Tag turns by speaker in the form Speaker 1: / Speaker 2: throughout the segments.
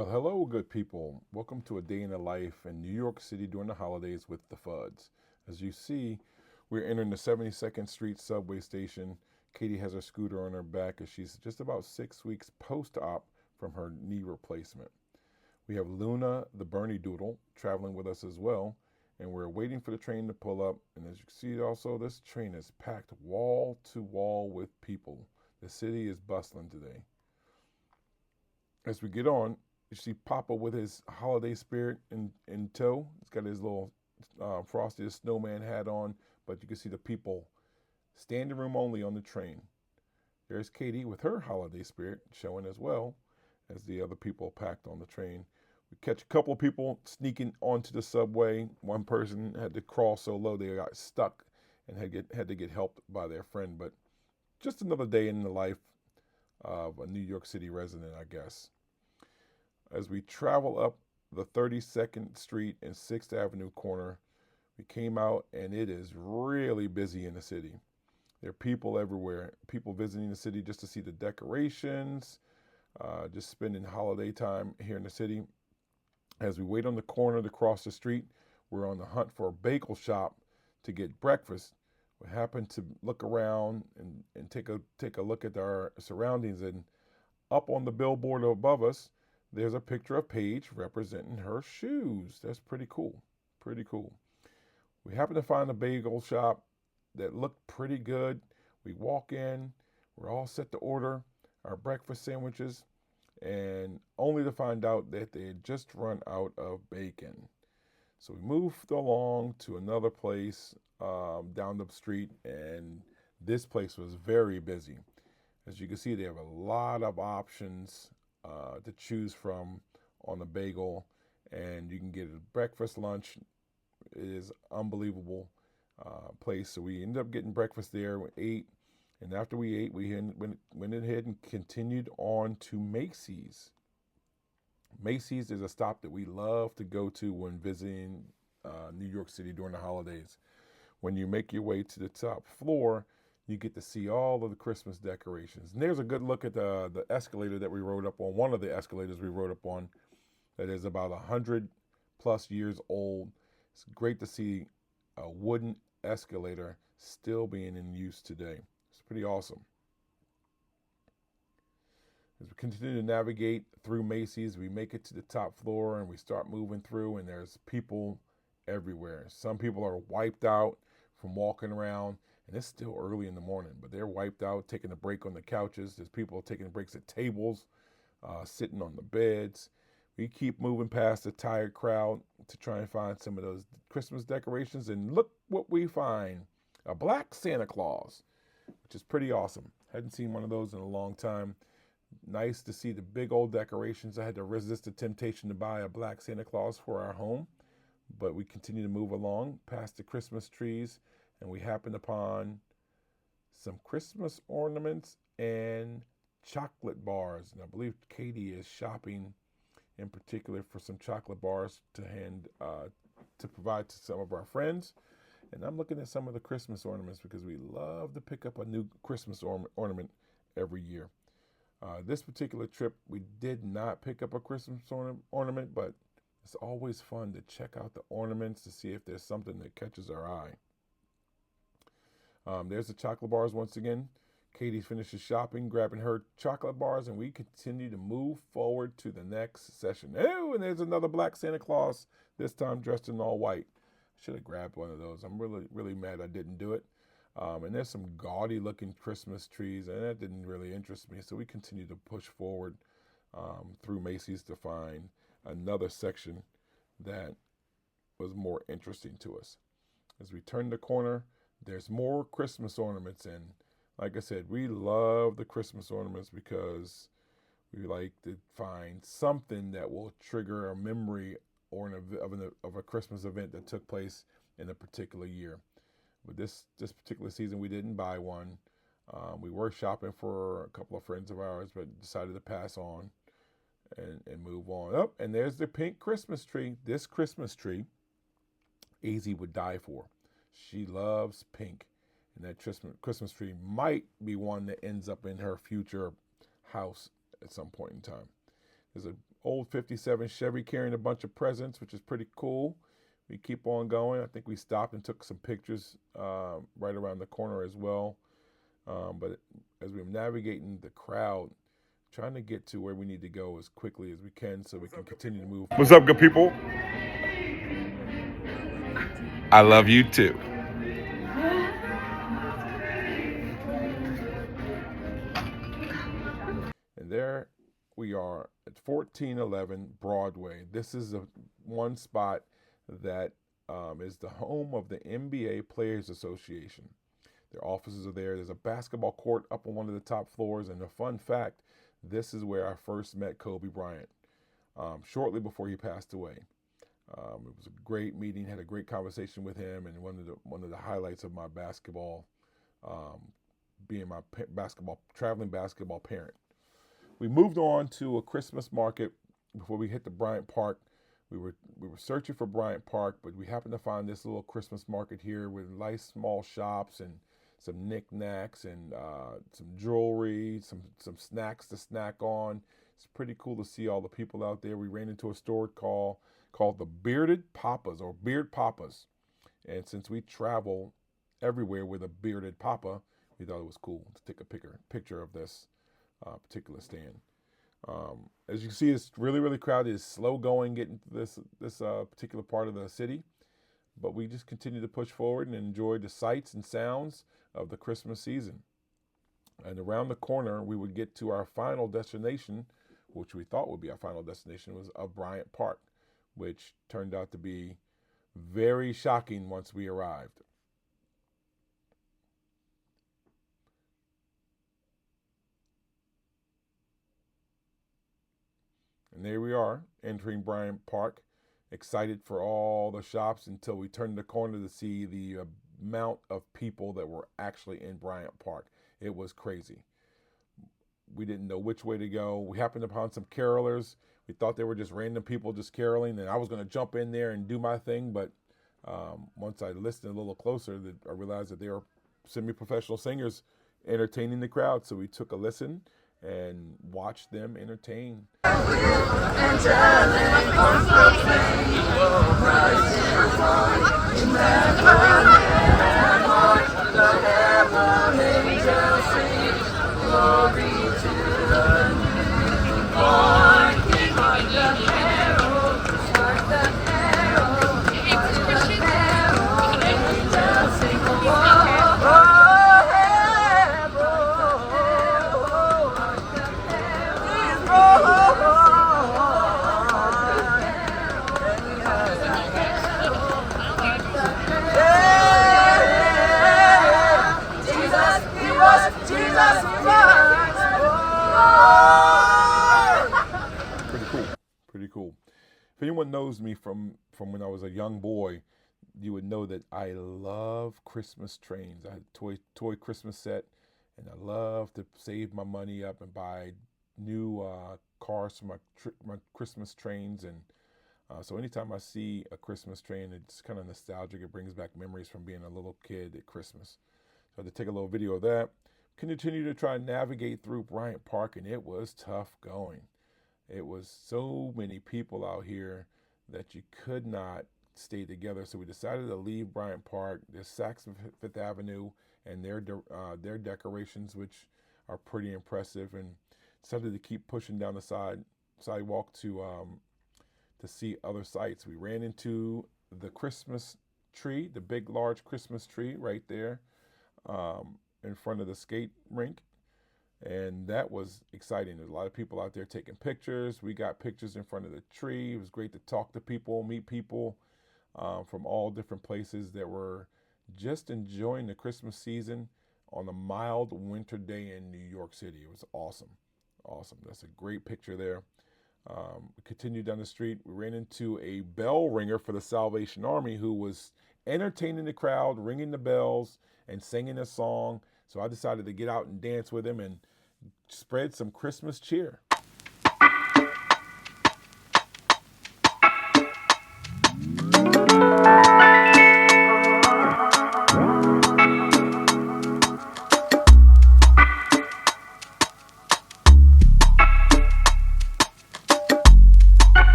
Speaker 1: Well, hello, good people. Welcome to a day in the life in New York City during the holidays with the Fudds. As you see, we're entering the 72nd Street subway station. Katie has her scooter on her back as she's just about 6 weeks post-op from her knee replacement. We have Luna, the Bernie Doodle, traveling with us as well, and we're waiting for the train to pull up. And as you can see also, this train is packed wall to wall with people. The city is bustling today. As we get on, you see Papa with his holiday spirit in tow. He's got his little Frosty the Snowman hat on, but you can see the people standing room only on the train. There's Katie with her holiday spirit showing as well as the other people packed on the train. We catch a couple of people sneaking onto the subway. One person had to crawl so low they got stuck and had to get helped by their friend. But just another day in the life of a New York City resident, I guess. As we travel up the 32nd Street and 6th Avenue corner, we came out and it is really busy in the city. There are people everywhere, people visiting the city just to see the decorations, just spending holiday time here in the city. As we wait on the corner to cross the street, we're on the hunt for a bagel shop to get breakfast. We happen to look around and take a look at our surroundings, and up on the billboard above us, there's a picture of Paige representing her shoes. That's pretty cool. Pretty cool. We happen to find a bagel shop that looked pretty good. We walk in, we're all set to order our breakfast sandwiches, and only to find out that they had just run out of bacon. So we moved along to another place down the street, and this place was very busy. As you can see, they have a lot of options to choose from on the bagel, and you can get a breakfast, lunch. It is unbelievable place. So we ended up getting breakfast there. We ate, and after we ate, we went ahead and continued on to Macy's. Macy's is a stop that we love to go to when visiting New York City during the holidays. When you make your way to the top floor, you get to see all of the Christmas decorations. And there's a good look at the escalator that we rode up on, one of the escalators we rode up on, that is about 100 plus years old. It's great to see a wooden escalator still being in use today. It's pretty awesome. As we continue to navigate through Macy's, we make it to the top floor and we start moving through, and there's people everywhere. Some people are wiped out from walking around, and it's still early in the morning, but they're wiped out, taking a break on the couches. There's people taking breaks at tables, sitting on the beds. We keep moving past the tired crowd to try and find some of those Christmas decorations, and look what we find. A black Santa Claus, which is pretty awesome. Hadn't seen one of those in a long time. Nice to see the big old decorations. I had to resist the temptation to buy a black Santa Claus for our home, but we continue to move along past the Christmas trees, and we happened upon some Christmas ornaments and chocolate bars. And I believe Katie is shopping in particular for some chocolate bars to provide to some of our friends. And I'm looking at some of the Christmas ornaments because we love to pick up a new Christmas ornament every year. This particular trip, we did not pick up a Christmas ornament, but it's always fun to check out the ornaments to see if there's something that catches our eye. There's the chocolate bars once again. Katie finishes shopping, grabbing her chocolate bars, and we continue to move forward to the next session. Oh, and there's another black Santa Claus, this time dressed in all white. I should have grabbed one of those. I'm really, really mad I didn't do it. And there's some gaudy looking Christmas trees, and that didn't really interest me. So we continue to push forward through Macy's to find another section that was more interesting to us. As we turn the corner, there's more Christmas ornaments, and like I said, we love the Christmas ornaments because we like to find something that will trigger a memory or of a Christmas event that took place in a particular year. But this particular season, we didn't buy one. We were shopping for a couple of friends of ours, but decided to pass on and move on. Oh, and there's the pink Christmas tree. This Christmas tree, AZ would die for. She loves pink. And that Christmas tree might be one that ends up in her future house at some point in time. There's old 57 Chevy carrying a bunch of presents, which is pretty cool. We keep on going. I think we stopped and took some pictures right around the corner as well. But as we're navigating the crowd, trying to get to where we need to go as quickly as we can so we can continue to move.
Speaker 2: What's up, good people? I love you too.
Speaker 1: And there we are at 1411 Broadway. This is the one spot that is the home of the NBA Players Association. Their offices are there. There's a basketball court up on one of the top floors. And a fun fact, this is where I first met Kobe Bryant, shortly before he passed away. It was a great meeting, had a great conversation with him, and one of the highlights of my basketball, being my traveling basketball parent. We moved on to a Christmas market before we hit the Bryant Park. We were searching for Bryant Park, but we happened to find this little Christmas market here with nice small shops and some knickknacks and some jewelry, some snacks to snack on. It's pretty cool to see all the people out there. We ran into a store called the Bearded Papas or Beard Papas. And since we travel everywhere with a bearded papa, we thought it was cool to take a picture of this particular stand. As you can see, it's really, really crowded. It's slow going getting to this particular part of the city. But we just continue to push forward and enjoy the sights and sounds of the Christmas season. And around the corner, we would get to our final destination, which we thought would be our final destination, was of Bryant Park, which turned out to be very shocking once we arrived. And there we are, entering Bryant Park, excited for all the shops until we turned the corner to see the amount of people that were actually in Bryant Park. It was crazy. We didn't know which way to go. We happened upon some carolers. We thought they were just random people just caroling, and I was going to jump in there and do my thing, but once I listened a little closer, I realized that they were semi-professional singers entertaining the crowd. So we took a listen and watched them entertain. Pretty cool. If anyone knows me from when I was a young boy, you would know that I love Christmas trains. I had a toy Christmas set, and I love to save my money up and buy new cars for my Christmas trains. And so anytime I see a Christmas train, it's kind of nostalgic. It brings back memories from being a little kid at Christmas. So I had to take a little video of that. Continue to try and navigate through Bryant Park, and it was tough going. It was so many people out here that you could not stay together. So we decided to leave Bryant Park. There's Saks Fifth Avenue and their decorations, which are pretty impressive, and decided to keep pushing down the sidewalk to see other sights. We ran into the Christmas tree, the big, large Christmas tree right there in front of the skate rink. And that was exciting. There's a lot of people out there taking pictures. We got pictures in front of the tree. It was great to talk to people, meet people from all different places that were just enjoying the Christmas season on a mild winter day in New York City. It was awesome. Awesome. That's a great picture there. We continued down the street. We ran into a bell ringer for the Salvation Army who was entertaining the crowd, ringing the bells and singing a song. So I decided to get out and dance with him and spread some Christmas cheer.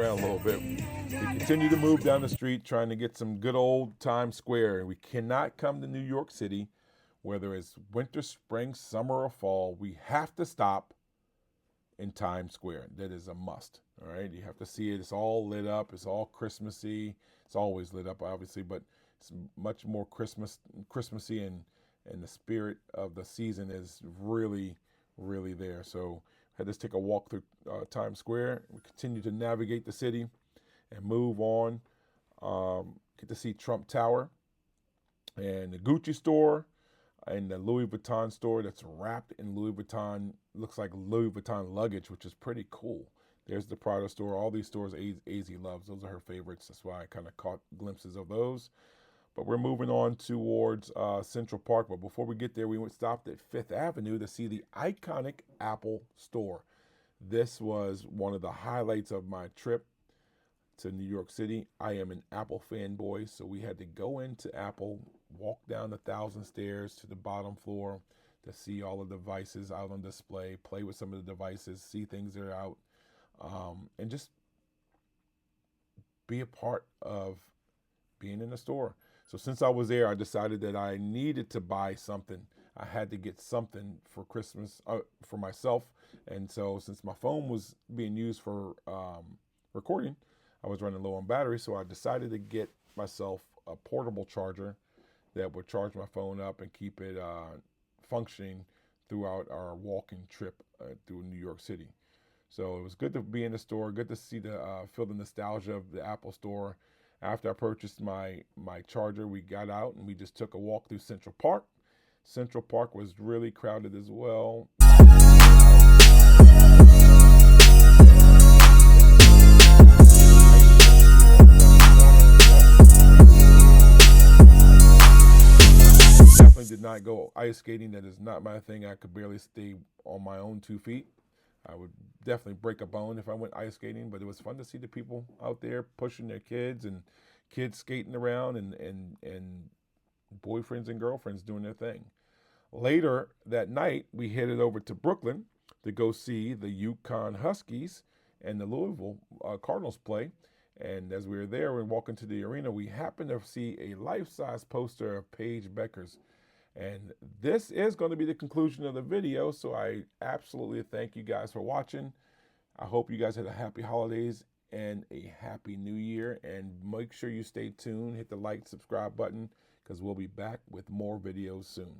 Speaker 1: around a little bit. We continue to move down the street trying to get some good old Times Square. We cannot come to New York City, whether it's winter, spring, summer, or fall. We have to stop in Times Square. That is a must. All right, you have to see it. It's all lit up. It's all Christmassy. It's always lit up, obviously, but it's much more Christmassy, and the spirit of the season is really, really there. So I had to take a walk through Times Square. We continue to navigate the city and move on. Get to see Trump Tower and the Gucci store and the Louis Vuitton store that's wrapped in Louis Vuitton. Looks like Louis Vuitton luggage, which is pretty cool. There's the Prada store. All these stores AZ loves. Those are her favorites. That's why I kind of caught glimpses of those. But we're moving on towards Central Park. But before we get there, we stopped at Fifth Avenue to see the iconic Apple store. This was one of the highlights of my trip to New York City. I am an Apple fanboy, so we had to go into Apple, walk down 1,000 stairs to the bottom floor to see all the devices out on display, play with some of the devices, see things that are out, and just be a part of being in the store. So since I was there, I decided that I needed to buy something. I had to get something for Christmas for myself. And so since my phone was being used for recording, I was running low on battery. So I decided to get myself a portable charger that would charge my phone up and keep it functioning throughout our walking trip through New York City. So it was good to be in the store, good to see feel the nostalgia of the Apple store. After I purchased my charger, we got out and we just took a walk through Central Park. Central Park was really crowded as well. Definitely did not go ice skating. That is not my thing. I could barely stay on my own 2 feet. I would definitely break a bone if I went ice skating, but it was fun to see the people out there pushing their kids and kids skating around and boyfriends and girlfriends doing their thing. Later that night, we headed over to Brooklyn to go see the UConn Huskies and the Louisville Cardinals play. And as we were there and walking to the arena, we happened to see a life-size poster of Paige Beckers. And this is going to be the conclusion of the video, so I absolutely thank you guys for watching. I hope you guys had a happy holidays and a happy new year. And make sure you stay tuned, hit the like, subscribe button, because we'll be back with more videos soon.